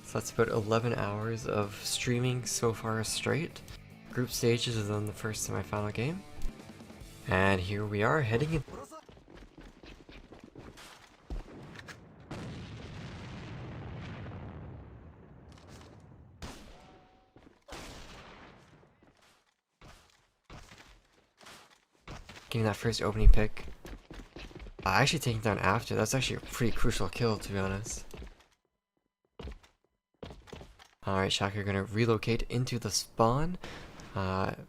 So that's about 11 hours of streaming so far straight. Group stages is on the first semi-final game. And here we are heading in. Getting that first opening pick. Actually taking down after. That's actually a pretty crucial kill, to be honest. Alright, Shaka are going to relocate into the spawn.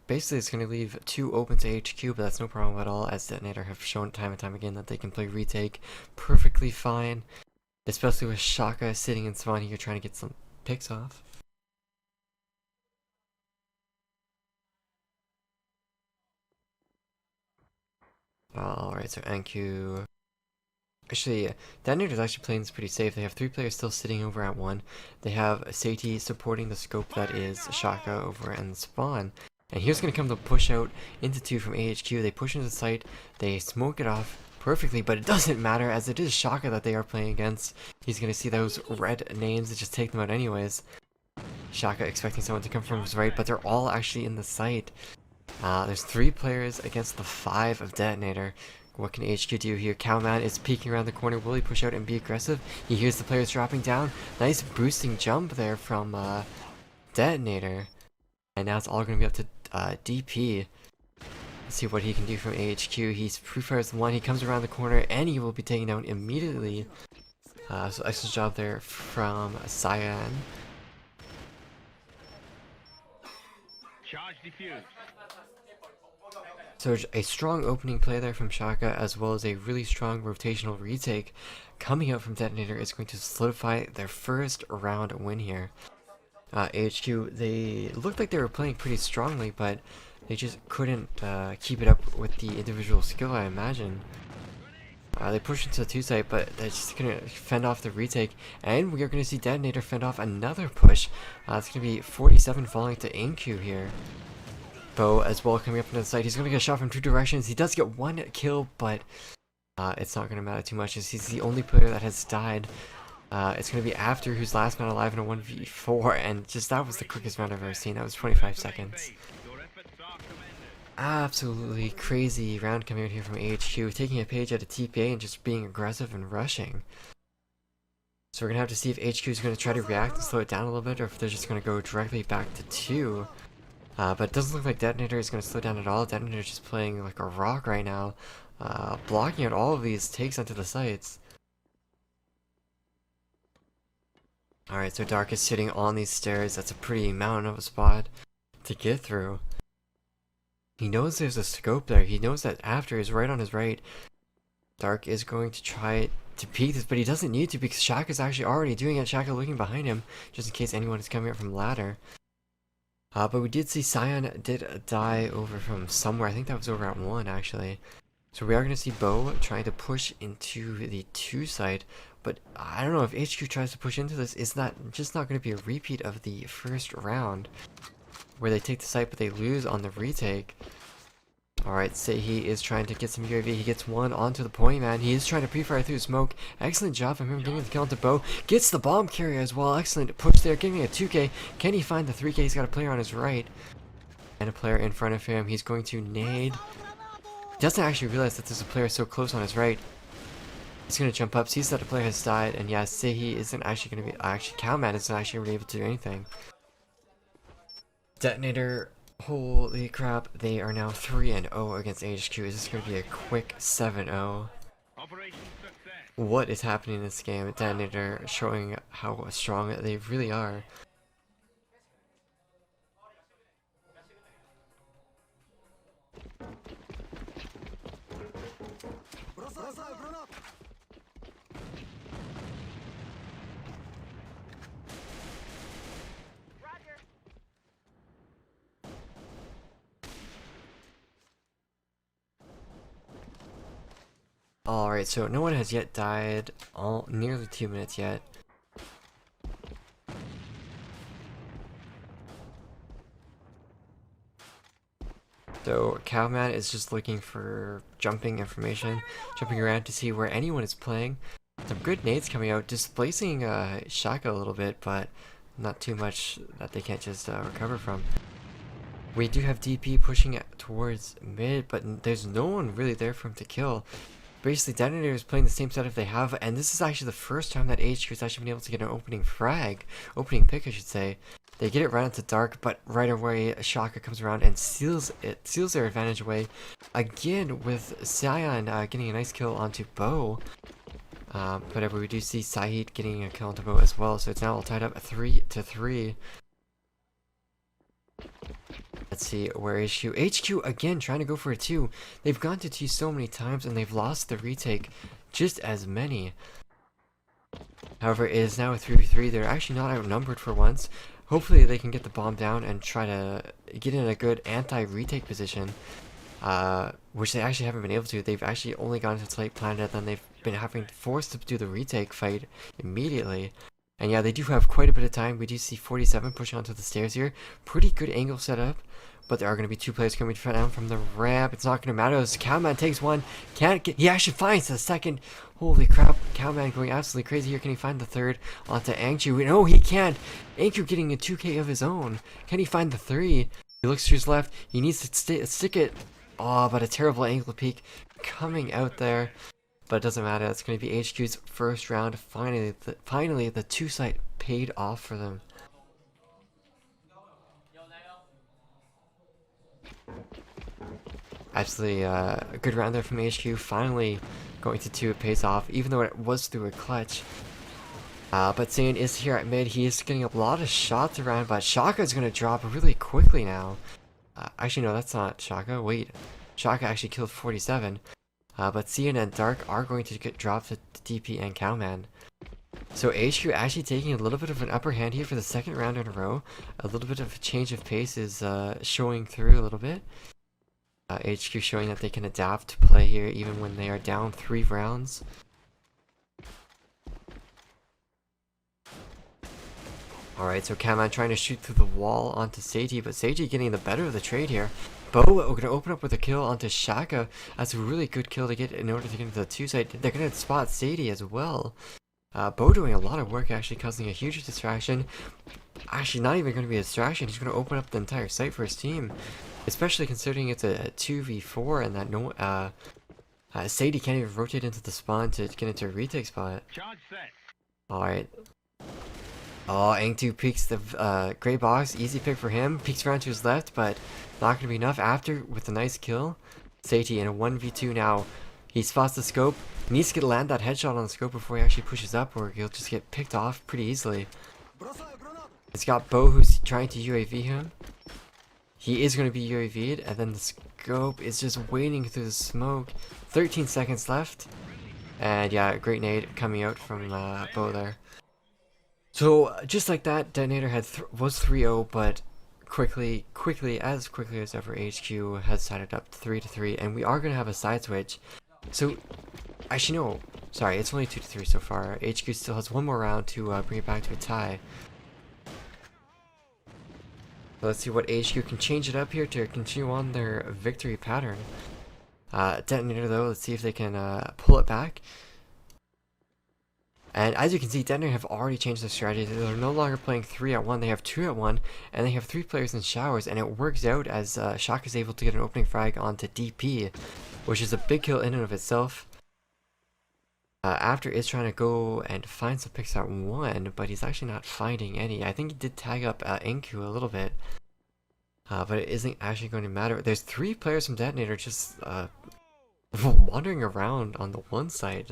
Basically, it's going to leave 2 open to aHQ, but that's no problem at all, as DeToNator have shown time and time again that they can play retake perfectly fine. Especially with Shaka sitting in spawn here trying to get some picks off. Alright, so aHQ... Actually, DeToNator is actually playing this pretty safe. They have 3 players still sitting over at 1. They have Sati supporting the scope that is Shaka over in the spawn. And here's going to come the push out into 2 from aHQ. They push into the site, they smoke it off perfectly, but it doesn't matter as it is Shaka that they are playing against. He's going to see those red names and just take them out anyways. Shaka expecting someone to come from his right, but they're all actually in the site. There's 3 players against the 5 of DeToNator. What can aHQ do here? Cowman is peeking around the corner. Will he push out and be aggressive? He hears the players dropping down. Nice boosting jump there from DeToNator. And now it's all going to be up to DP. Let's see what he can do from aHQ. He's pre-fires the one. He comes around the corner and he will be taken down immediately. So excellent job there from Cyan. Charge defused. So a strong opening play there from Shaka, as well as a really strong rotational retake coming out from DeToNator is going to solidify their first round win here. aHQ, they looked like they were playing pretty strongly, but they just couldn't keep it up with the individual skill, I imagine. They pushed into the 2 site, but they just couldn't fend off the retake, and we are going to see DeToNator fend off another push. It's going to be 47 falling to aHQ here. Bo as well coming up into the site. He's going to get shot from 2 directions. He does get 1 kill, but it's not going to matter too much as he's the only player that has died. It's going to be After, who's last man alive in a 1v4, and just that was the quickest round I've ever seen. That was 25 seconds. Absolutely crazy round coming out here from aHQ, taking a page out of TPA and just being aggressive and rushing. So we're going to have to see if aHQ is going to try to react and slow it down a little bit, or if they're just going to go directly back to 2. But it doesn't look like DeToNator is going to slow down at all. DeToNator is just playing like a rock right now, blocking out all of these takes onto the sites. Alright, so Dark is sitting on these stairs. That's a pretty mountain of a spot to get through. He knows there's a scope there. He knows that After is right on his right. Dark is going to try to peek this, but he doesn't need to because Shaka is actually already doing it. Shaka looking behind him, just in case anyone is coming up from ladder. But we did see Cyan did die over from somewhere. I think that was over at 1 actually. So we are going to see Bo trying to push into the 2 site. But I don't know if aHQ tries to push into this. Is that just not going to be a repeat of the first round? Where they take the site but they lose on the retake. Alright, Sehi is trying to get some UAV. He gets 1 onto the point, man. He is trying to pre-fire through smoke. Excellent job from him getting the kill onto Bo. Gets the bomb carrier as well. Excellent push there, giving a 2k. Can he find the 3k? He's got a player on his right. And a player in front of him. He's going to nade. Doesn't actually realize that there's a player so close on his right. He's going to jump up, sees that the player has died. And yeah, Sehi isn't actually going to be... Actually, Cowman isn't actually really able to do anything. DeToNator... Holy crap, they are now 3-0 against aHQ. Is this going to be a quick 7-0? What is happening in this game? DeToNator showing how strong they really are. Alright, so no one has yet died, nearly 2 minutes yet. So Cowman is just looking for jumping information, jumping around to see where anyone is playing. Some good nades coming out, displacing Shaka a little bit, but not too much that they can't just recover from. We do have DP pushing towards mid, but there's no one really there for him to kill. Basically, DeToNator is playing the same setup they have, and this is actually the first time that aHQ has actually been able to get an opening pick, I should say. They get it right into dark, but right away, Shaka comes around and seals their advantage away. Again, with Sion getting a nice kill onto Bo. But we do see Saeed getting a kill onto Bo as well, so it's now all tied up 3-3. Let's see where aHQ. aHQ again trying to go for a 2. They've gone to 2 so many times and they've lost the retake just as many. However, it is now a 3v3. They're actually not outnumbered for once. Hopefully they can get the bomb down and try to get in a good anti-retake position. Which they actually haven't been able to. They've actually only gone to Slate Planet and then they've been having forced to do the retake fight immediately. And yeah, they do have quite a bit of time. We do see 47 pushing onto the stairs here. Pretty good angle setup. But there are going to be 2 players coming down from the ramp. It's not going to matter as Cowman takes one. Can't get. He actually finds the second. Holy crap. Cowman going absolutely crazy here. Can he find the third onto aHQ? No, he can't. aHQ getting a 2k of his own. Can he find the 3? He looks to his left. He needs to stick it. Oh, but a terrible angle peek coming out there. But it doesn't matter. That's going to be aHQ's first round. Finally, the 2-site paid off for them. Absolutely a good round there from aHQ. Finally going to 2, it pays off, even though it was through a clutch. But Zayn is here at mid. He is getting a lot of shots around, but Shaka is going to drop really quickly now. Actually, no, that's not Shaka. Wait, Shaka actually killed 47. But Cian and Dark are going to get dropped to DP and Cowman. So aHQ actually taking a little bit of an upper hand here for the second round in a row. A little bit of a change of pace is showing through a little bit. aHQ showing that they can adapt to play here even when they are down 3 rounds. Alright, so Cowman trying to shoot through the wall onto Seiji, but Seiji getting the better of the trade here. Bo going to open up with a kill onto Shaka. That's a really good kill to get in order to get into the 2-site. They're going to spot Sadie as well. Bo doing a lot of work, actually causing a huge distraction. Actually, not even going to be a distraction. He's going to open up the entire site for his team. Especially considering it's a 2v4 and that no Sadie can't even rotate into the spawn to get into a retake spot. Alright. Oh, aHQ peeks the gray box. Easy pick for him. Peeks around to his left, but not going to be enough. After, with a nice kill, Seiji in a 1v2 now. He spots the scope. Needs to land that headshot on the scope before he actually pushes up, or he'll just get picked off pretty easily. It's got Bo who's trying to UAV him. He is going to be UAV'd, and then the scope is just waiting through the smoke. 13 seconds left. And yeah, great nade coming out from Bo there. So just like that, DeToNator was 3-0, but quickly as ever, aHQ has sided up 3-3, and we are going to have a side switch. So, actually no, sorry, it's only 2-3 so far. aHQ still has one more round to bring it back to a tie. So let's see what aHQ can change it up here to continue on their victory pattern. DeToNator though, let's see if they can pull it back. And as you can see, DeToNator have already changed their strategy. They're no longer playing 3-at-1, they have 2-at-1, and they have 3 players in showers, and it works out as Shaka is able to get an opening frag onto DP, which is a big kill in and of itself. After is trying to go and find some picks at 1, but he's actually not finding any. I think he did tag up aHQ a little bit, but it isn't actually going to matter. There's 3 players from DeToNator just wandering around on the one side.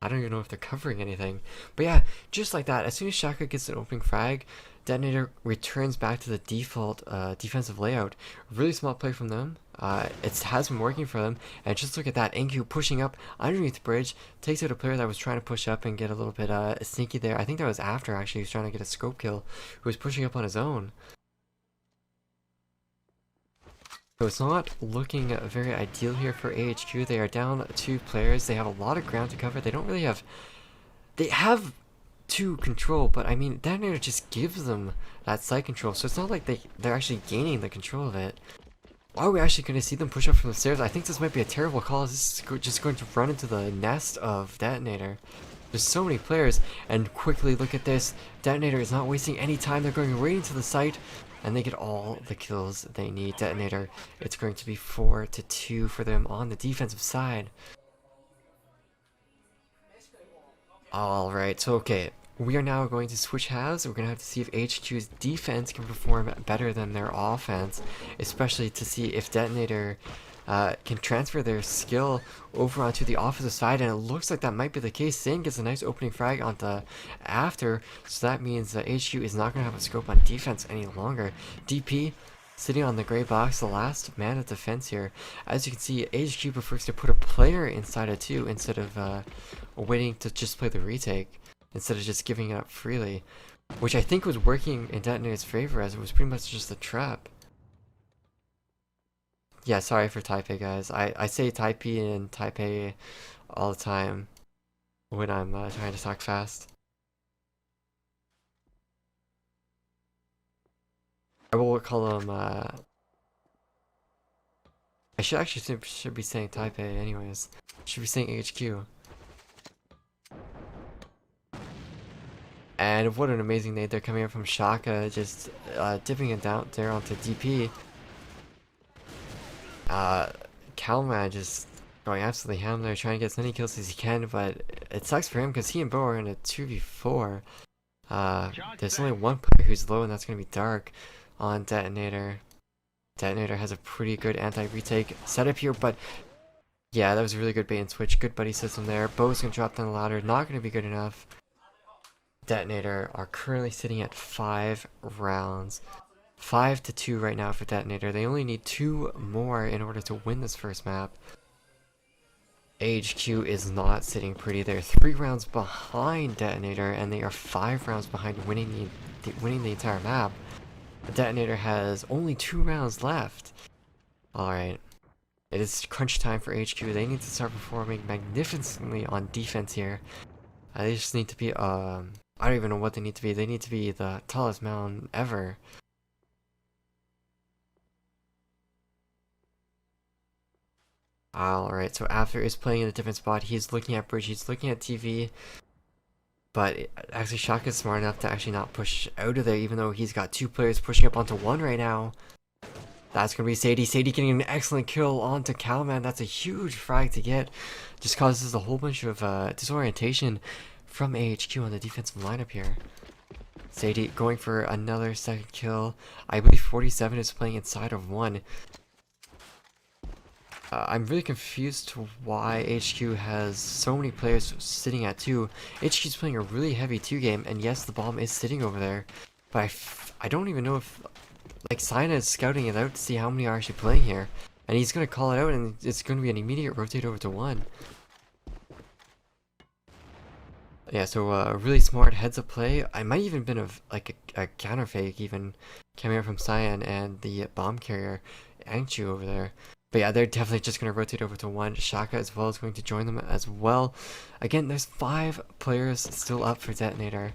I don't even know if they're covering anything. But yeah, just like that, as soon as Shaka gets an opening frag, DeToNator returns back to the default defensive layout. Really smart play from them. It has been working for them. And just look at that, aHQ pushing up underneath the bridge, takes out a player that was trying to push up and get a little bit sneaky there. I think that was after, actually, he was trying to get a scope kill, who was pushing up on his own. So it's not looking very ideal here for aHQ. They are down 2 players. They have a lot of ground to cover. They don't really have... They have 2 control, but I mean, DeToNator just gives them that side control. So it's not like they're actually gaining the control of it. Are we actually going to see them push up from the stairs? I think this might be a terrible call. This is just going to run into the nest of DeToNator. There's so many players, and quickly look at this. DeToNator is not wasting any time. They're going right into the site, and they get all the kills they need. DeToNator, it's going to be 4-2 for them on the defensive side. Alright, so okay. We are now going to switch halves. We're going to have to see if aHQ's defense can perform better than their offense, especially to see if DeToNator can transfer their skill over onto the offensive side, and it looks like that might be the case. Sane gets a nice opening frag onto after, so that means that aHQ is not going to have a scope on defense any longer. DP sitting on the gray box, the last man of defense here. As you can see, aHQ prefers to put a player inside it too, instead of waiting to just play the retake, instead of just giving it up freely, which I think was working in DeToNator's favor, as it was pretty much just a trap. Yeah, sorry for Taipei, guys. I say Taipei and Taipei all the time when I'm trying to talk fast. I will call them, I should be saying Taipei anyways. Should be saying aHQ. And what an amazing nade they're coming up from Shaka, just dipping it down there onto DP. Calman just going absolutely ham there, trying to get as many kills as he can, but it sucks for him because he and Bo are in a 2v4. There's only one player who's low, and that's going to be Dark on DeToNator. DeToNator has a pretty good anti-retake setup here, but yeah, that was a really good bait and switch. Good buddy system there. Bo's going to drop down the ladder, not going to be good enough. DeToNator are currently sitting at 5 rounds. 5-2 right now for DeToNator. They only need 2 more in order to win this first map. aHQ is not sitting pretty. They're 3 rounds behind DeToNator, and they are 5 rounds behind winning the entire map. DeToNator has only 2 rounds left. Alright. It is crunch time for aHQ. They need to start performing magnificently on defense here. They just need to be, I don't even know what they need to be. They need to be the tallest mountain ever. Alright, so after is playing in a different spot. He's looking at bridge, he's looking at TV. But actually, Shaka's smart enough to actually not push out of there, even though he's got 2 players pushing up onto 1 right now. That's going to be Sadie. Sadie getting an excellent kill onto Calman. That's a huge frag to get. Just causes a whole bunch of disorientation from aHQ on the defensive lineup here. Sadie going for another second kill. I believe 47 is playing inside of 1. I'm really confused to why aHQ has so many players sitting at 2. aHQ is playing a really heavy 2 game, and yes, the bomb is sitting over there. But I don't even know if, like, Sina is scouting it out to see how many are actually playing here. And he's going to call it out, and it's going to be an immediate rotate over to 1. Yeah, so a really smart heads-up play. I might even been a counter fake even coming out from Cyan and the bomb carrier aHQ over there. But yeah, they're definitely just going to rotate over to 1. Shaka as well is going to join them as well. Again, there's 5 players still up for DeToNator.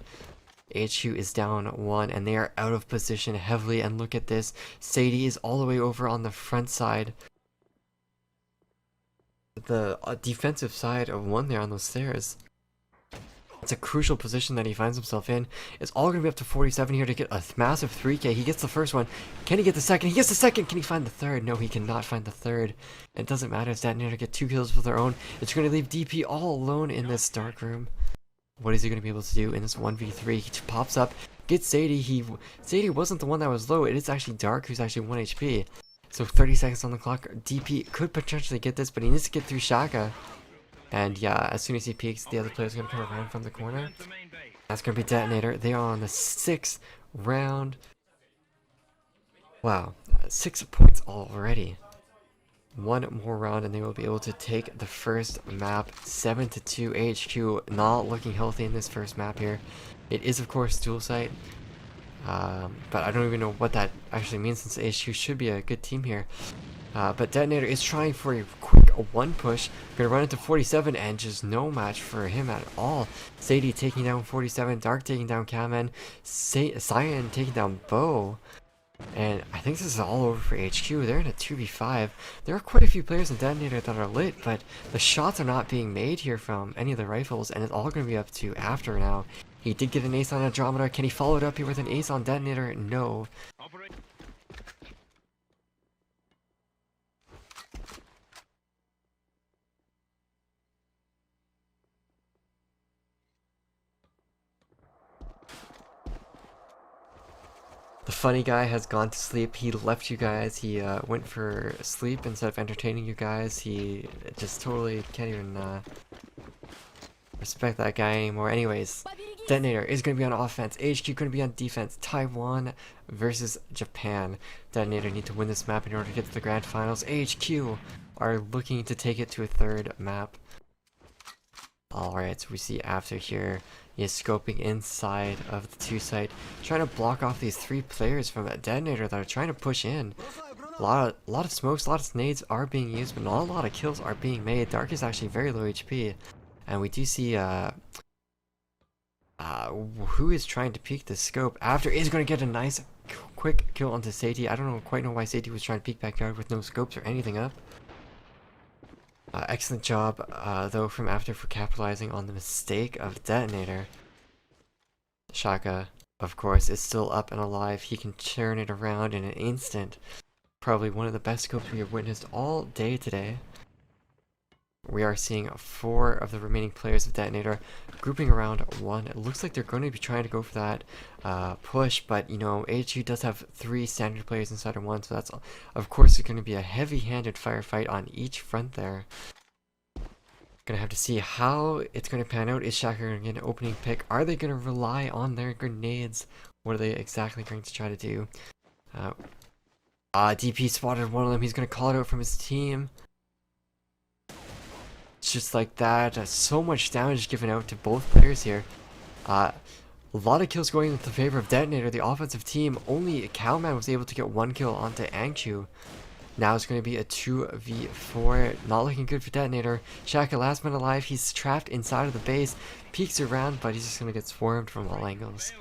aHQ is down 1, and they are out of position heavily. And look at this. Sadie is all the way over on the front side. The defensive side of 1 there on those stairs. It's a crucial position that he finds himself in. It's all going to be up to 47 here to get a massive 3k. He gets the first one. Can he get the second? He gets the second. Can he find the third? No, he cannot find the third. It doesn't matter if DeToNator get 2 kills of their own. It's going to leave DP all alone in this dark room. What is he going to be able to do in this 1v3? He pops up, gets Sadie. Sadie wasn't the one that was low. It is actually Dark, who's actually 1 HP. So 30 seconds on the clock. DP could potentially get this, but he needs to get through Shaka. And yeah, as soon as he peeks, the other player's going to come around from the corner. That's going to be DeToNator. They are on the 6th round. Wow, 6 points already. 1 more round and they will be able to take the first map. 7-2. aHQ not looking healthy in this first map here. It is of course dual site. But I don't even know what that actually means, since aHQ should be a good team here. But DeToNator is trying for a quick 1 push. Gonna run into 47 and just no match for him at all. Sadie taking down 47, Dark taking down Kamen, Cyan taking down Bo. And I think this is all over for aHQ. They're in a 2v5. There are quite a few players in DeToNator that are lit, but the shots are not being made here from any of the rifles, and it's all going to be up to After now. He did get an ace on Andromeda. Can he follow it up here with an ace on DeToNator? No. The funny guy has gone to sleep. He left you guys. He went for sleep instead of entertaining you guys. He just totally can't even respect that guy anymore. Anyways, DeToNator is going to be on offense. aHQ going to be on defense. Taiwan versus Japan. DeToNator need to win this map in order to get to the grand finals. aHQ are looking to take it to a third map. Alright, so we see After here. He is scoping inside of the 2 site, trying to block off these 3 players from a DeToNator that are trying to push in. A lot of smokes, a lot of nades are being used, but not a lot of kills are being made. Dark is actually very low HP, and we do see who is trying to peek the scope. After is going to get a nice quick kill onto Sadie. I don't quite know why Sadie was trying to peek backyard with no scopes or anything up. Excellent job, though, from After for capitalizing on the mistake of DeToNator. Shaka, of course, is still up and alive. He can turn it around in an instant. Probably one of the best scopes we have witnessed all day today. We are seeing 4 of the remaining players of DeToNator grouping around 1. It looks like they're going to be trying to go for that push, but you know, aHQ does have 3 standard players inside of 1, so that's, of course, it's going to be a heavy-handed firefight on each front there. Gonna have to see how it's going to pan out. Is Shaka going to get an opening pick? Are they going to rely on their grenades? What are they exactly going to try to do? DP spotted one of them. He's going to call it out from his team. Just like that, so much damage given out to both players here. A lot of kills going in the favor of DeToNator. The offensive team, only Cowman was able to get 1 kill onto aHQ. Now it's going to be a 2v4. Not looking good for DeToNator. Shaka, last man alive. He's trapped inside of the base. Peeks around, but he's just going to get swarmed from all angles.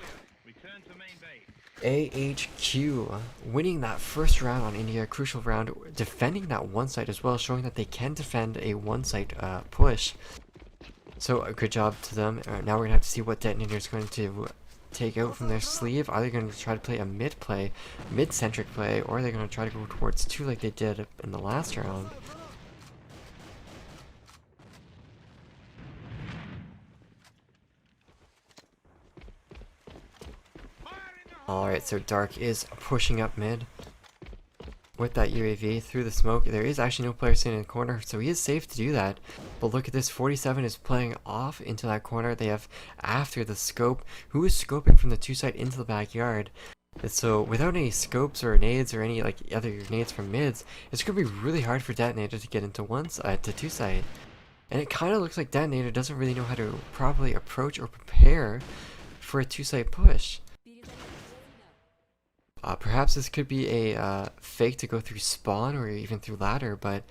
aHQ winning that first round on India, a crucial round, defending that 1 site as well, showing that they can defend a 1 site push. So a good job to them. Now we're gonna have to see what DeToNator is going to take out from their sleeve. Are they going to try to play a mid-centric play, or are they going to try to go towards 2 like they did in the last round? Alright, so Dark is pushing up mid with that UAV through the smoke. There is actually no player sitting in the corner, so he is safe to do that. But look at this, 47 is playing off into that corner. They have After the scope, who is scoping from the 2 site into the backyard. And so without any scopes or nades or any like other nades from mids, it's going to be really hard for DeToNator to get into 2 site. And it kind of looks like DeToNator doesn't really know how to properly approach or prepare for a 2 site push. Perhaps this could be a fake to go through spawn or even through ladder, but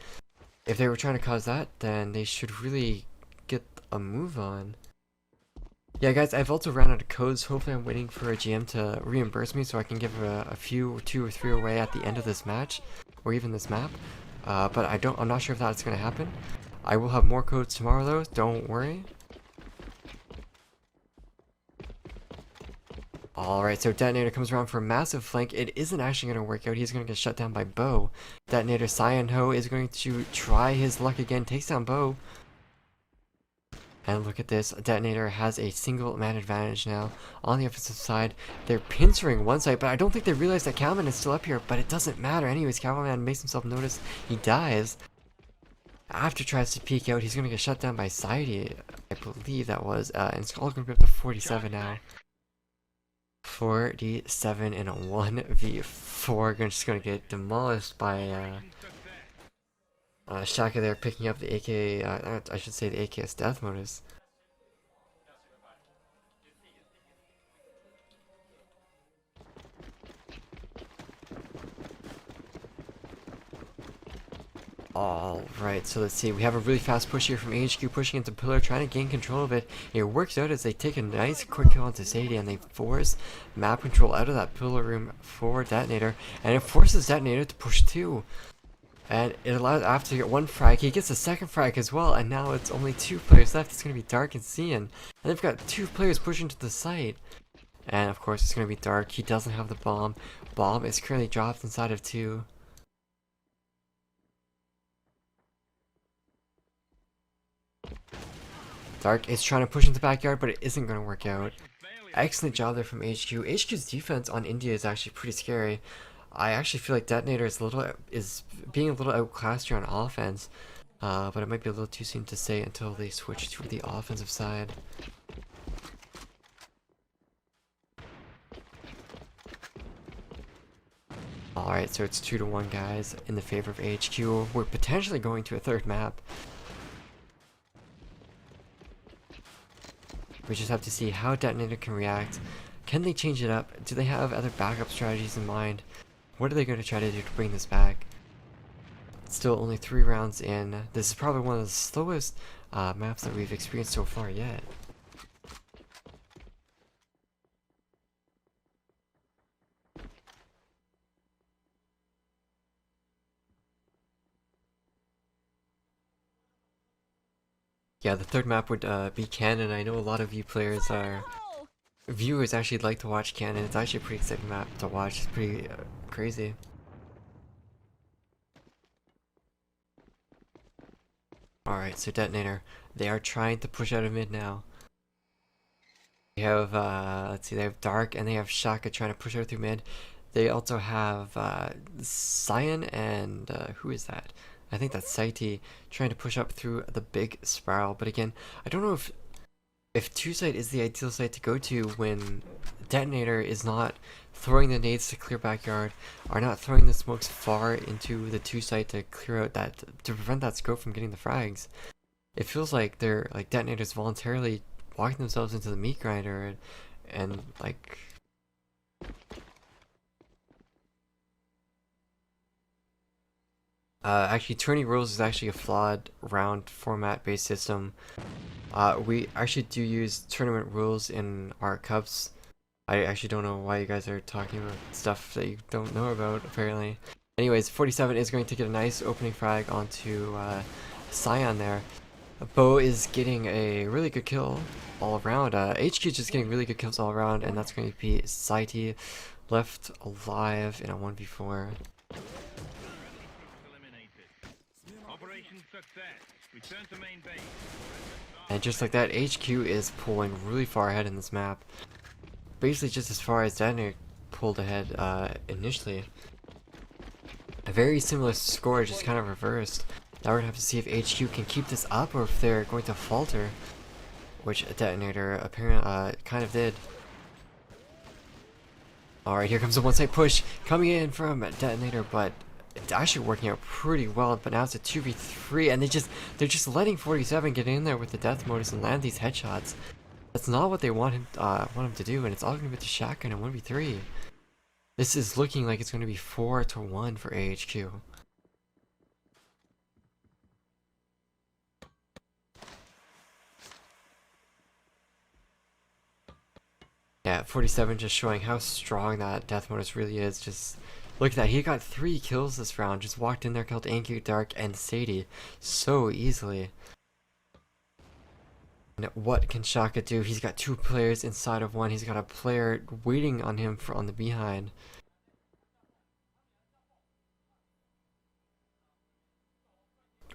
if they were trying to cause that, then they should really get a move on. Yeah, guys, I've also ran out of codes. Hopefully I'm waiting for a GM to reimburse me so I can give a few, 2 or 3 away at the end of this match, or even this map. But I'm not sure if that's going to happen. I will have more codes tomorrow though, don't worry. Alright, so DeToNator comes around for a massive flank. It isn't actually going to work out. He's going to get shut down by Bo. DeToNator Cyan Ho is going to try his luck again. Takes down Bo. And look at this. DeToNator has a single man advantage now on the offensive side. They're pincering 1 side, but I don't think they realize that Cowman is still up here. But it doesn't matter. Anyways, Cowman makes himself notice. He dies. After tries to peek out, he's going to get shut down by Saidi. I believe that was. And it's all going to be up to 47 now. 47 in a 1v4. Just gonna get demolished by Shaka there, picking up the AK, I should say the AKS death modus. Alright, so let's see. We have a really fast push here from aHQ pushing into Pillar, trying to gain control of it. It works out as they take a nice quick kill onto Sadie and they force map control out of that Pillar room for DeToNator. And it forces DeToNator to push too. And it allows after to get one frag. He gets a second frag as well, and now it's only 2 players left. It's going to be Dark and Cian. And they've got 2 players pushing to the site. And of course it's going to be Dark. He doesn't have the bomb. Bomb is currently dropped inside of 2. Dark is trying to push into the backyard, but it isn't going to work out. Excellent job there from aHQ. aHQ's defense on India is actually pretty scary. I actually feel like DeToNator is being a little outclassed here on offense, but it might be a little too soon to say until they switch to the offensive side. Alright, so it's 2-1 guys in the favor of aHQ. We're potentially going to a third map. We just have to see how DeToNator can react. Can they change it up? Do they have other backup strategies in mind? What are they going to try to do to bring this back? Still only 3 rounds in. This is probably one of the slowest maps that we've experienced so far yet. Yeah, the third map would be Canon. I know a lot of you players are... Viewers actually like to watch Canon. It's actually a pretty exciting map to watch. It's pretty crazy. Alright, so DeToNator. They are trying to push out of mid now. They have, let's see, they have Dark and they have Shaka trying to push out through mid. They also have Cian and who is that? I think that's Saiti trying to push up through the big spiral. But again, I don't know if 2 site is the ideal site to go to when DeToNator is not throwing the nades to clear backyard, are not throwing the smokes far into the 2 site to clear out that, to prevent that scope from getting the frags. It feels like they're like DeToNator's voluntarily walking themselves into the meat grinder and like actually tourney rules is actually a flawed round format based system. We actually do use tournament rules in our cups. I actually don't know why you guys are talking about stuff that you don't know about, apparently. Anyways, 47 is going to get a nice opening frag onto Cian there. Bo is getting a really good kill all around. aHQ is just getting really good kills all around, and that's going to be Saiti left alive in a 1v4. And just like that, aHQ is pulling really far ahead in this map. Basically just as far as DeToNator pulled ahead initially. A very similar score, just kind of reversed. Now we're gonna have to see if aHQ can keep this up or if they're going to falter. Which DeToNator apparently kind of did. Alright, here comes the one-side push coming in from DeToNator, but it's actually working out pretty well. But now it's a 2v3 and they're just letting 47 get in there with the death modus and land these headshots. That's not what they want him to do, and it's all gonna be the shotgun in 1v3. This is looking like it's gonna be 4-1 for aHQ. Yeah, 47 just showing how strong that death modus really is. Just look at that. He got 3 kills this round. Just walked in there, killed aHQ, Dark, and Sadie so easily. And what can Shaka do? He's got 2 players inside of one. He's got a player waiting on him on the behind.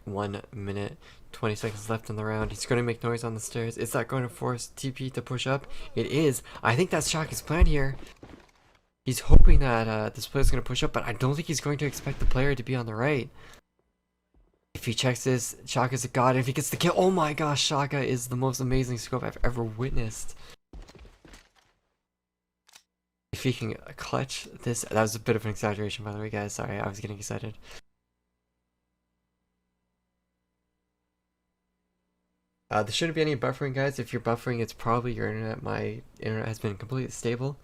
One minute, 20 seconds left in the round. He's going to make noise on the stairs. Is that going to force TP to push up? It is. I think that's Shaka's plan here. He's hoping that this player's going to push up, but I don't think he's going to expect the player to be on the right. If he checks this, Shaka's a god. If he gets the kill, oh my gosh, Shaka is the most amazing scope I've ever witnessed. If he can clutch this, that was a bit of an exaggeration by the way guys, sorry, I was getting excited. There shouldn't be any buffering guys. If you're buffering, it's probably your internet. My internet has been completely stable.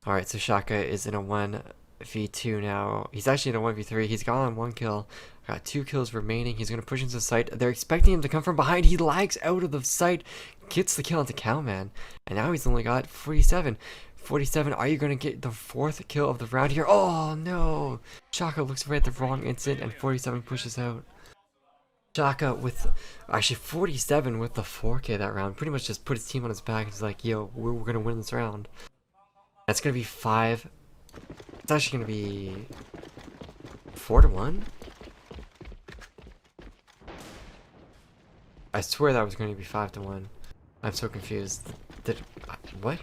Alright, so Shaka is in a 1 1v2 now. He's actually in a 1v3. He's gotten 1 kill. Got 2 kills remaining. He's gonna push into the site. They're expecting him to come from behind. He lags out of the site. Gets the kill onto Cowman. And now he's only got 47. 47, are you going to get the 4th kill of the round here? Oh no! Shaka looks right at the wrong instant and 47 pushes out. Shaka with, actually 47 with the 4K that round. Pretty much just put his team on his back. He's like, yo, we're going to win this round. That's going to be 5. It's actually going to be 4-1? I swear that was going to be 5-1. I'm so confused. What?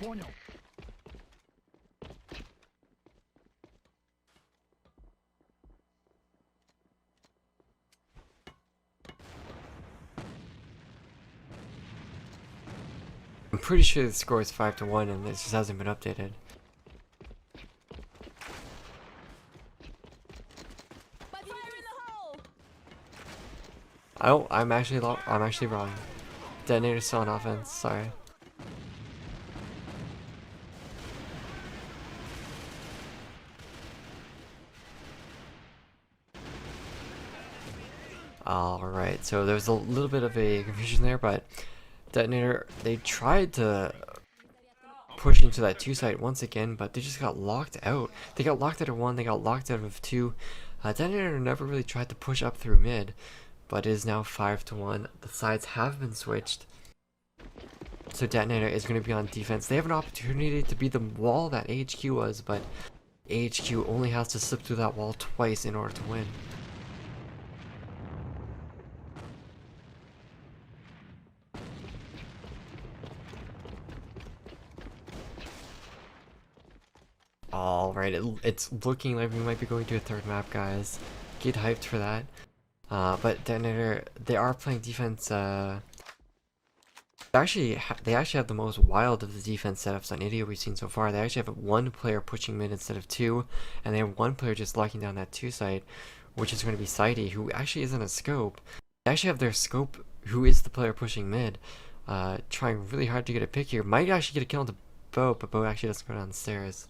I'm pretty sure the score is 5-1 and it just hasn't been updated. Oh, I'm actually wrong. DeToNator's still on offense, sorry. Alright, so there's a little bit of a confusion there, but DeToNator, they tried to push into that 2 site once again, but they just got locked out. They got locked out of 1, they got locked out of 2. DeToNator never really tried to push up through mid, but it is now 5-1. The sides have been switched. So DeToNator is going to be on defense. They have an opportunity to beat the wall that aHQ was, but aHQ only has to slip through that wall twice in order to win. Alright, it's looking like we might be going to a 3rd map, guys. Get hyped for that. But DeToNator, they are playing defense. They actually have the most wild of the defense setups on India we've seen so far. They actually have 1 player pushing mid instead of 2, and they have 1 player just locking down that 2 site, which is going to be Saidi, who actually isn't a scope. They actually have their scope, who is the player pushing mid, trying really hard to get a pick here. Might actually get a kill into Bo, but Bo actually doesn't go down the stairs.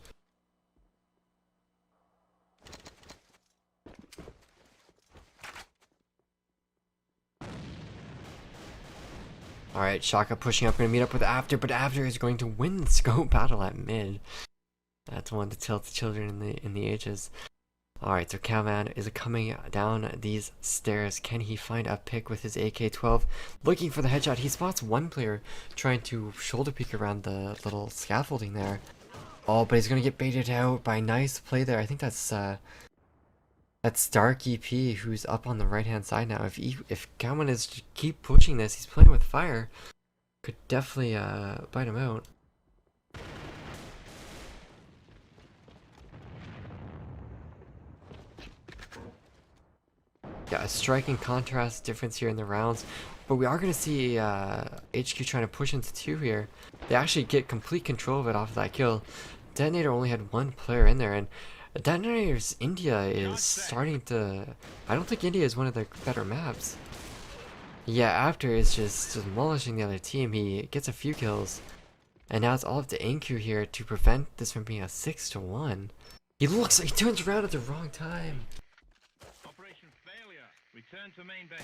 Alright, Shaka pushing up, gonna meet up with After, but After is going to win the scope battle at mid. That's one to tilt the children in the ages. Alright, so Cowman is coming down these stairs. Can he find a pick with his AK-12? Looking for the headshot. He spots 1 player trying to shoulder peek around the little scaffolding there. Oh, but he's gonna get baited out by nice play there. I think that's Dark EP who's up on the right hand side now. If Cowman is to keep pushing this, he's playing with fire. Could definitely bite him out. Yeah, a striking contrast difference here in the rounds. But we are going to see aHQ trying to push into 2 here. They actually get complete control of it off of that kill. DeToNator only had 1 player in there, and DeToNator's India is starting to... I don't think India is one of their better maps. Yeah, After is just demolishing the other team. He gets a few kills. And now it's all up to aHQ here to prevent this from being a 6-1. He looks like he turns around at the wrong time. Operation failure. Return to main base.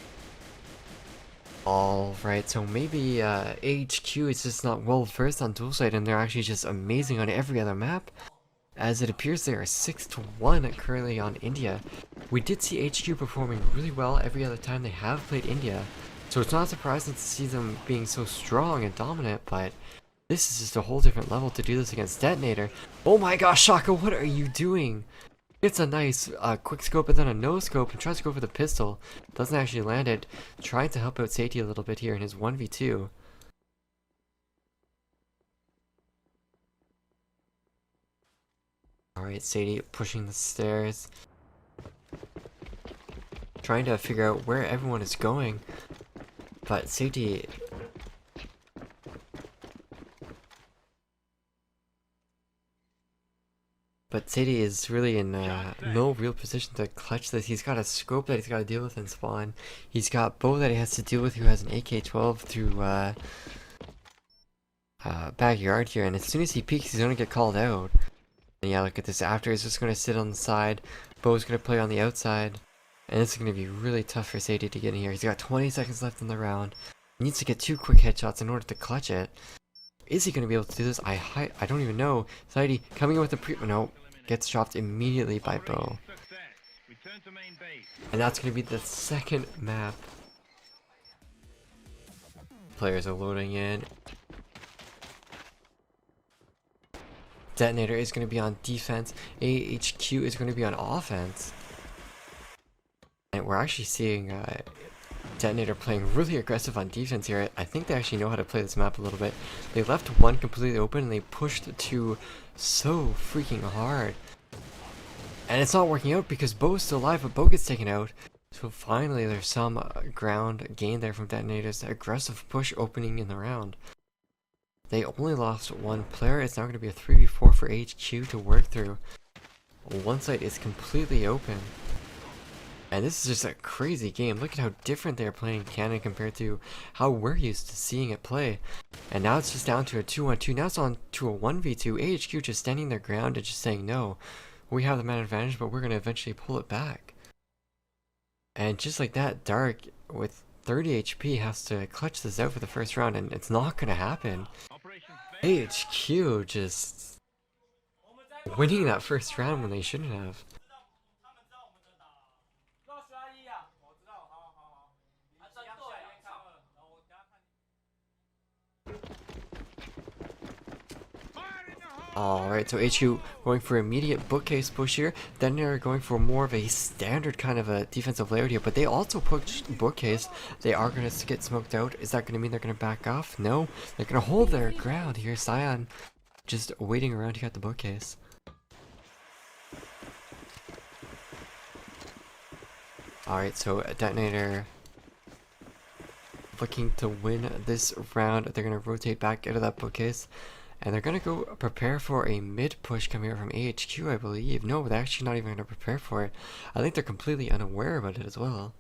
Alright, so maybe aHQ is just not well versed on dual site, and they're actually just amazing on every other map. As it appears they are 6-1 currently on India. We did see aHQ performing really well every other time they have played India, so it's not surprising to see them being so strong and dominant, but this is just a whole different level to do this against DeToNator. Oh my gosh, Shaka, what are you doing? It's a nice quick scope and then a no scope and tries to go for the pistol. Doesn't actually land it. Trying to help out Saidi a little bit here in his 1v2. Alright, Saidi pushing the stairs. Trying to figure out where everyone is going. But Saidi... But Saidi is really in no real position to clutch this. He's got a scope that he's got to deal with in spawn. He's got Bo that he has to deal with, who has an AK-12 through backyard here. And as soon as he peeks, he's going to get called out. And yeah, look at this. After is just going to sit on the side. Bo's going to play on the outside. And it's going to be really tough for Sadie to get in here. He's got 20 seconds left in the round. He needs to get 2 quick headshots in order to clutch it. Is he going to be able to do this? I don't even know. Sadie coming in with a no. Gets dropped immediately by Bo. And that's going to be the second map. Players are loading in. DeToNator is going to be on defense. aHQ is going to be on offense. And we're actually seeing DeToNator playing really aggressive on defense here. I think they actually know how to play this map a little bit. They left one completely open and they pushed 2 so freaking hard. And it's not working out because Bo's still alive, but Bo gets taken out. So finally there's some ground gain there from DeToNator's aggressive push opening in the round. They only lost 1 player. It's now going to be a 3v4 for aHQ to work through. One side is completely open. And this is just a crazy game. Look at how different they're playing Canada compared to how we're used to seeing it play. And now it's just down to a 2-1-2. Now it's on to a 1v2. aHQ just standing their ground and just saying, no, we have the man advantage, but we're going to eventually pull it back. And just like that, Dark with 30 HP has to clutch this out for the first round, and it's not going to happen. aHQ just winning that first round when they shouldn't have. Alright, so aHQ going for immediate bookcase push here. Then they're going for more of a standard kind of a defensive layout here, but they also pushed bookcase. They are going to get smoked out. Is that going to mean they're going to back off? No, they're going to hold their ground here. Cyan just waiting around to get the bookcase. Alright, so DeToNator looking to win this round. They're going to rotate back out of that bookcase. And they're going to go prepare for a mid push coming out from aHQ, I believe. No, they're actually not even going to prepare for it. I think they're completely unaware about it as well.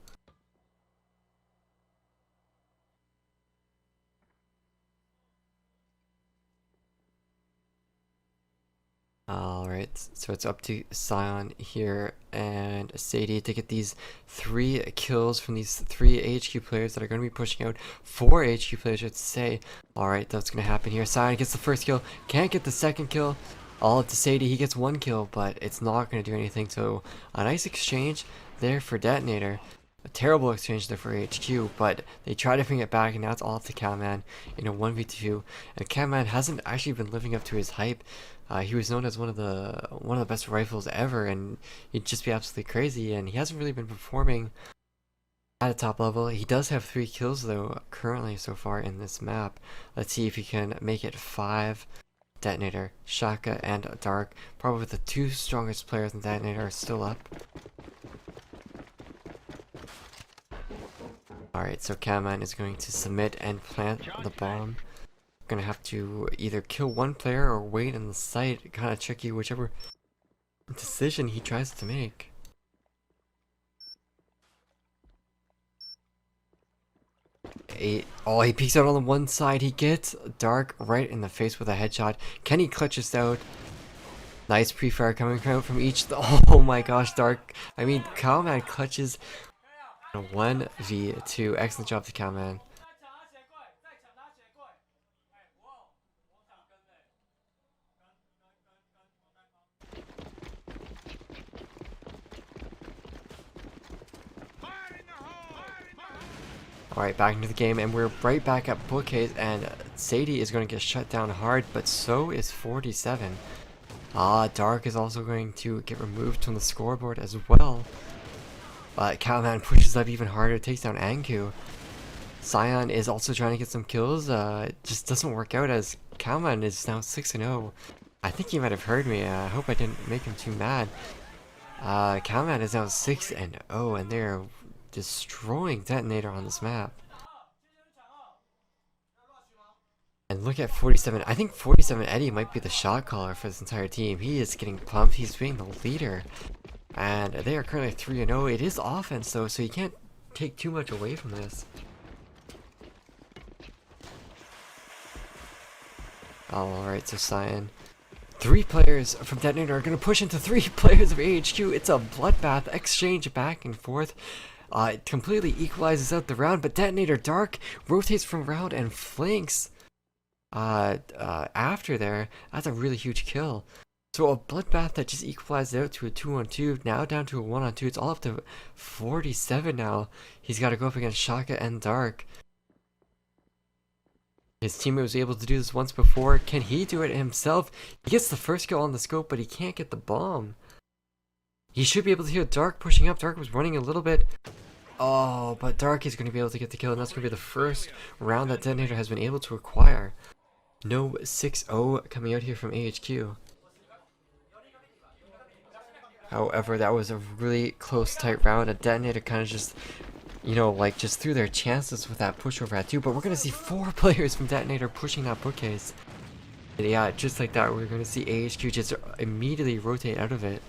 Alright, so it's up to Cyan here and Sadie to get these 3 kills from these 3 aHQ players that are going to be pushing out 4 aHQ players, I should say. Alright, that's going to happen here. Cyan gets the first kill, can't get the second kill. All up to Sadie, he gets 1 kill, but it's not going to do anything. So a nice exchange there for DeToNator. A terrible exchange there for aHQ, but they try to bring it back, and now it's all up to Catman in a 1v2. And Catman hasn't actually been living up to his hype. He was known as one of the best rifles ever, and he'd just be absolutely crazy. And he hasn't really been performing at a top level. He does have 3 kills though currently so far in this map. Let's see if he can make it 5. DeToNator, Shaka, and Dark, probably the 2 strongest players in DeToNator, are still up. Alright, so Catman is going to submit and plant the bomb. Gonna have to either kill 1 player or wait in the site. Kind of tricky, whichever decision he tries to make. He peeks out on the one side. He gets Dark right in the face with a headshot. Can he clutch this out? Nice pre-fire coming out from each. Oh my gosh, Dark. I mean, Cowman clutches a 1v2. Excellent job to Cowman. Alright, back into the game, and we're right back at bookcase, and Sadie is going to get shut down hard, but so is 47. Dark is also going to get removed from the scoreboard as well. Cowman pushes up even harder, takes down aHQ. Cyan is also trying to get some kills, just doesn't work out as Cowman is now 6-0. I think he might have heard me, I hope I didn't make him too mad. Cowman is now 6-0, and they're destroying DeToNator on this map. And look at 47. I think 47 Eddie might be the shot caller for this entire team. He is getting pumped. He's being the leader. And they are currently 3-0. It is offense though, so you can't take too much away from this. Alright, so Cyan 3 players from DeToNator are going to push into 3 players of aHQ. It's a bloodbath exchange back and forth. It completely equalizes out the round, but DeToNator Dark rotates from round and flanks after there. That's a really huge kill. So a bloodbath that just equalized out to a 2-on-2, now down to a 1-on-2. It's all up to 47 now. He's got to go up against Shaka and Dark. His teammate was able to do this once before. Can he do it himself? He gets the first kill on the scope, but he can't get the bomb. He should be able to heal Dark pushing up. Dark was running a little bit. Oh, but Dark is going to be able to get the kill, and that's going to be the first round that DeToNator has been able to acquire. No 6-0 coming out here from aHQ. However, that was a really close, tight round, and DeToNator kind of just, you know, like, just threw their chances with that pushover at 2, but we're going to see 4 players from DeToNator pushing that bookcase. And yeah, just like that, we're going to see aHQ just immediately rotate out of it.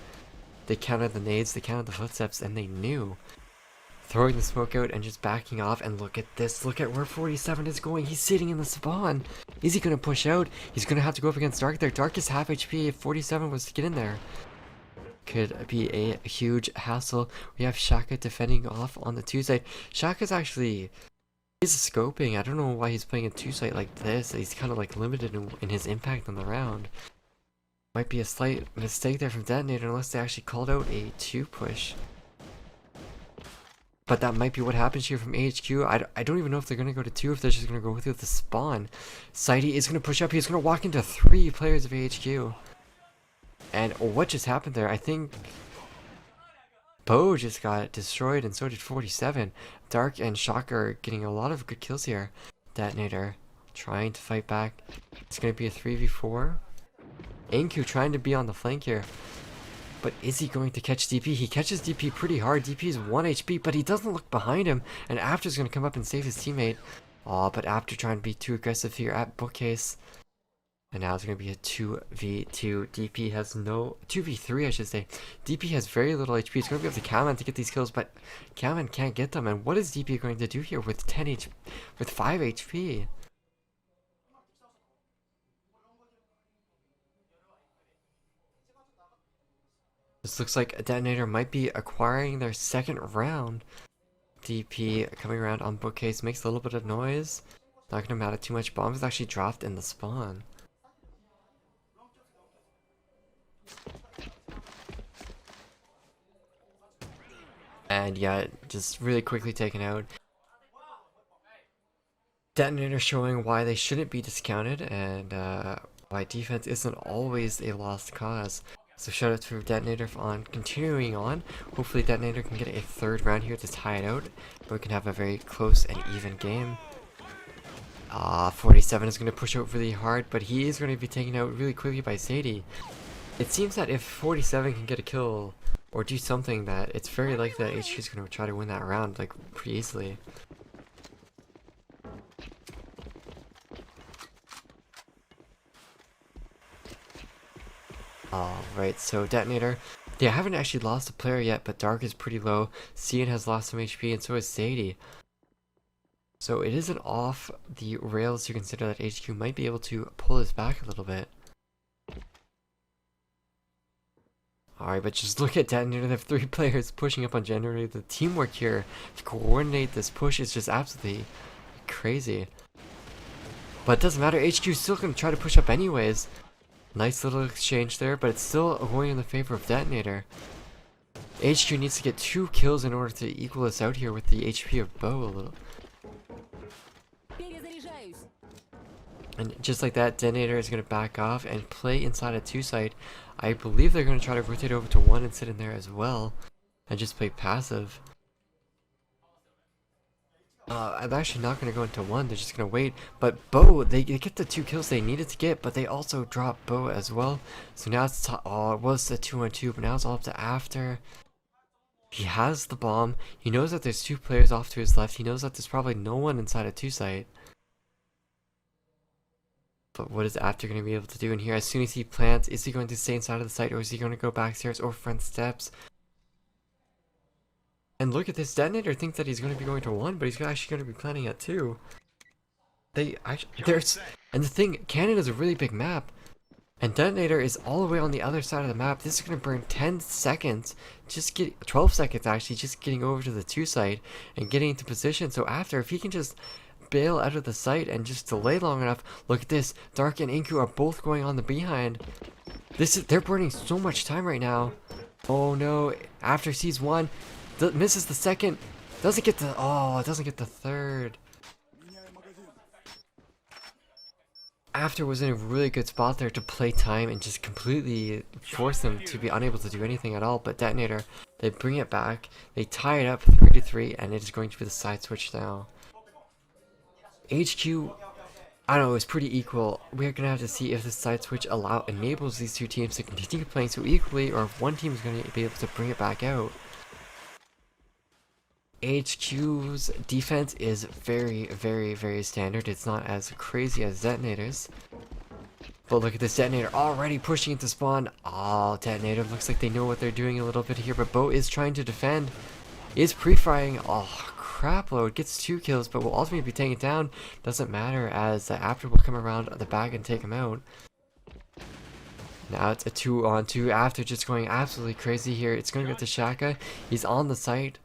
They counted the nades, they counted the footsteps, and they knew. Throwing the smoke out and just backing off, and look at this, look at where 47 is going. He's sitting in the spawn. Is he going to push out? He's going to have to go up against Dark there. Dark is half HP if 47 was to get in there. Could be a huge hassle. We have Shaka defending off on the 2 side. Shaka's actually, he's scoping. I don't know why he's playing a 2 site like this. He's kind of like limited in his impact on the round. Might be a slight mistake there from DeToNator unless they actually called out a 2 push. But that might be what happens here from aHQ. I don't even know if they're going to go to 2, if they're just going to go through the spawn. Saidi is going to push up. He's going to walk into 3 players of aHQ. And what just happened there? I think Bo just got destroyed, and so did 47. Dark and Shaka are getting a lot of good kills here. DeToNator trying to fight back. It's going to be a 3v4. aHQ trying to be on the flank here. But is he going to catch DP? He catches DP pretty hard. DP is 1 HP, but he doesn't look behind him. And After's going to come up and save his teammate. Aw, but After trying to be too aggressive here at bookcase. And now it's going to be a 2v2. DP has no... 2v3, I should say. DP has very little HP. It's going to be up to Calman to get these kills, but Calman can't get them. And what is DP going to do here with 5 HP? This looks like DeToNator might be acquiring their 2nd round. DP coming around on bookcase makes a little bit of noise. Not going to matter too much. Bombs actually dropped in the spawn. And yeah, just really quickly taken out. DeToNator showing why they shouldn't be discounted, and why defense isn't always a lost cause. So shout out to DeToNator on continuing on. Hopefully DeToNator can get a 3rd round here to tie it out, but we can have a very close and even game. 47 is going to push out really hard, but he is going to be taken out really quickly by Sadie. It seems that if 47 can get a kill or do something, that it's very likely that aHQ is going to try to win that round like pretty easily. Alright, so DeToNator, they haven't actually lost a player yet, but Dark is pretty low. Cian has lost some HP, and so is Sadie. So it isn't off the rails to consider that aHQ might be able to pull this back a little bit. Alright, but just look at DeToNator. They have 3 players pushing up on January. The teamwork here to coordinate this push is just absolutely crazy. But it doesn't matter. aHQ is still going to try to push up anyways. Nice little exchange there, but it's still going in the favor of DeToNator. aHQ needs to get 2 kills in order to equal us out here with the HP of Bo a little. And just like that, DeToNator is going to back off and play inside a 2 site. I believe they're going to try to rotate over to 1 and sit in there as well. And just play passive. I'm actually not going to go into 1, they're just going to wait. But Bo, they get the 2 kills they needed to get, but they also drop Bo as well. So now it's, it was the 2-on-2, but now it's all up to After. He has the bomb. He knows that there's 2 players off to his left. He knows that there's probably no one inside a 2 site. But what is After going to be able to do in here? As soon as he plants, is he going to stay inside of the site, or is he going to go backstairs or front steps? And look at this, DeToNator thinks that he's going to be going to 1, but he's actually going to be planning at 2. And the thing, Canada is a really big map. And DeToNator is all the way on the other side of the map. This is going to burn 10 seconds, 12 seconds actually, just getting over to the 2 site and getting into position. So after, if he can just bail out of the site and just delay long enough, look at this. Dark and Inku are both going on the behind. They're burning so much time right now. Oh no, after sees one, misses the second, doesn't get the third. After was in a really good spot there to play time and just completely force them to be unable to do anything at all. But DeToNator, they bring it back, they tie it up 3-3, and it is going to be the side switch now. aHQ, I don't know, it's pretty equal. We're gonna have to see if the side switch enables these two teams to continue playing so equally, or if one team is gonna be able to bring it back out. aHQ's defense is very, very, very standard. It's not as crazy as DeToNator's. But look at this, DeToNator already pushing into spawn. Oh, DeToNator looks like they know what they're doing a little bit here, but Bo is trying to defend. Is pre-firing. Oh, crap load. Gets 2 kills, but will ultimately be taken down. Doesn't matter, as After will come around the back and take him out. Now it's a 2-on-2. After just going absolutely crazy here. It's going to go to Shaka. He's on the site.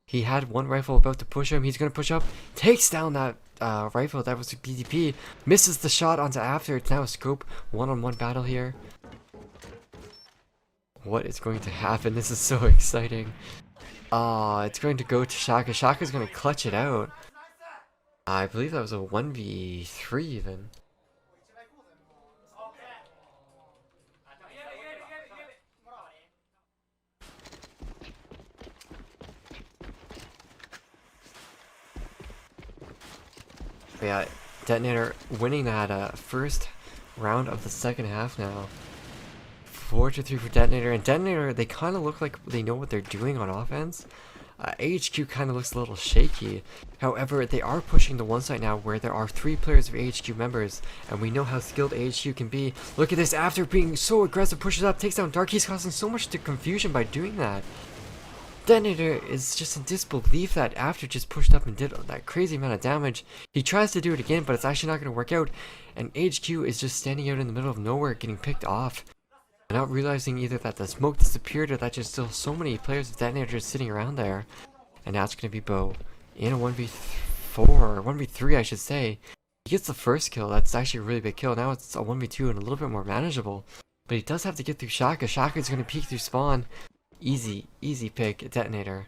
He had one rifle about to push him. He's going to push up. Takes down that rifle. That was a BDP. Misses the shot onto After. It's now a scope. One-on-one battle here. What is going to happen? This is so exciting. It's going to go to Shaka. Shaka's going to clutch it out. I believe that was a 1v3 even. But yeah, DeToNator winning that first round of the second half now. 4-3 for DeToNator, and DeToNator, they kind of look like they know what they're doing on offense. aHQ kind of looks a little shaky. However, they are pushing the one side now where there are 3 players of aHQ members, and we know how skilled aHQ can be. Look at this, After being so aggressive, pushes up, takes down Dark. He's causing so much confusion by doing that. DeToNator is just in disbelief that After just pushed up and did that crazy amount of damage. He tries to do it again, but it's actually not going to work out, and aHQ is just standing out in the middle of nowhere getting picked off. Not realizing either that the smoke disappeared or that just still so many players with DeToNator just sitting around there. And now it's going to be Bo in a 1v4, or 1v3 I should say. He gets the first kill. That's actually a really big kill. Now it's a 1v2 and a little bit more manageable. But he does have to get through Shaka. Shaka's going to peek through spawn. Easy pick. DeToNator.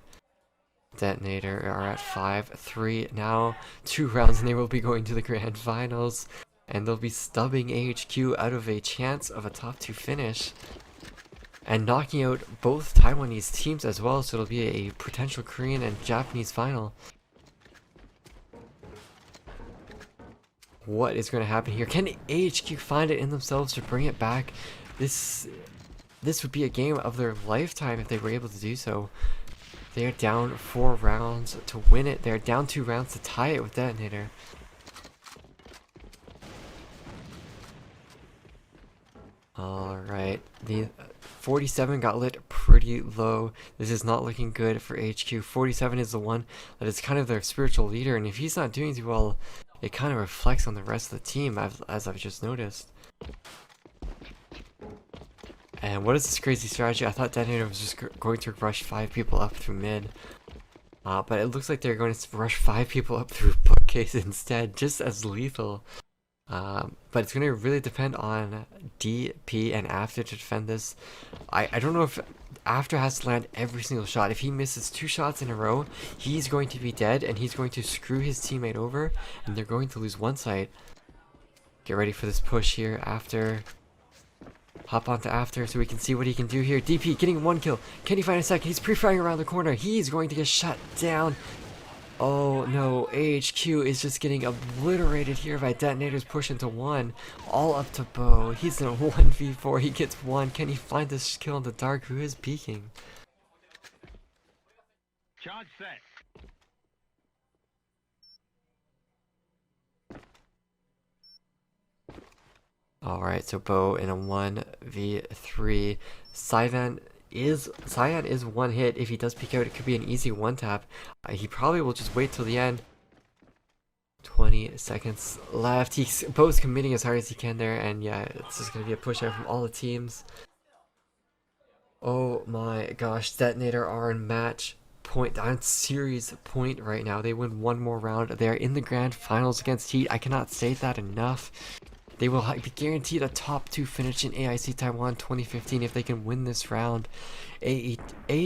DeToNator are at 5-3 now. 2 rounds and they will be going to the grand finals. And they'll be stubbing aHQ out of a chance of a top 2 finish. And knocking out both Taiwanese teams as well, so it'll be a potential Korean and Japanese final. What is going to happen here? Can aHQ find it in themselves to bring it back? This would be a game of their lifetime if they were able to do so. They are down 4 rounds to win it. They're down 2 rounds to tie it with DeToNator. Alright, the 47 got lit pretty low. This is not looking good for aHQ. 47 is the one that is kind of their spiritual leader, and if he's not doing too well, it kind of reflects on the rest of the team, as I've just noticed. And what is this crazy strategy? I thought DeToNator was just going to rush 5 people up through mid. But it looks like they're going to rush 5 people up through bookcase instead, just as lethal. But it's going to really depend on DP and After to defend this. I don't know if After has to land every single shot. If he misses 2 shots in a row, he's going to be dead, and he's going to screw his teammate over, and they're going to lose one site. Get ready for this push here. After. Hop onto After so we can see what he can do here. DP getting 1 kill. Can he find a second? He's pre-firing around the corner. He's going to get shut down. Oh no, aHQ is just getting obliterated here by DeToNator's push into 1. All up to Bo. He's in a 1v4. He gets 1. Can he find this kill in the dark? Who is peeking? Charge set. Alright, so Bo in a 1v3. Cyan is 1 hit. If he does peek out, it could be an easy 1 tap. He probably will just wait till the end. 20 seconds left. He's both committing as hard as he can there, and yeah, it's just gonna be a push out from all the teams. Oh my gosh, DeToNator are in match point, on series point right now. They win one more round. They're in the grand finals against Heat. I cannot say that enough. They will be guaranteed a top 2 finish in AIC Taiwan 2015 if they can win this round. aHQ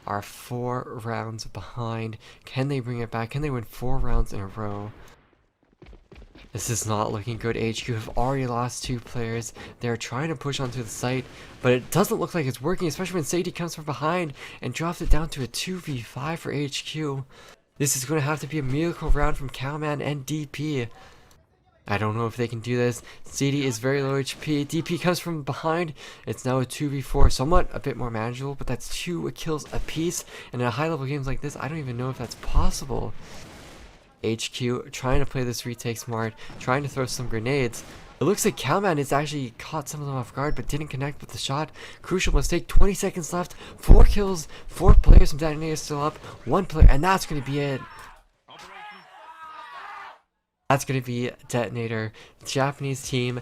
are 4 rounds behind. Can they bring it back? Can they win 4 rounds in a row? This is not looking good. aHQ have already lost 2 players. They're trying to push onto the site, but it doesn't look like it's working, especially when Sadie comes from behind and drops it down to a 2v5 for aHQ. This is going to have to be a miracle round from Cowman and DP. I don't know if they can do this. Sadie is very low HP. DP comes from behind. It's now a 2v4, somewhat a bit more manageable, but that's 2 kills apiece. And in a high level games like this, I don't even know if that's possible. aHQ trying to play this retake smart, trying to throw some grenades. It looks like Cowman has actually caught some of them off guard, but didn't connect with the shot. Crucial mistake, 20 seconds left, 4 kills, 4 players from DeToNator still up, 1 player, and that's going to be it. That's going to be DeToNator. The Japanese team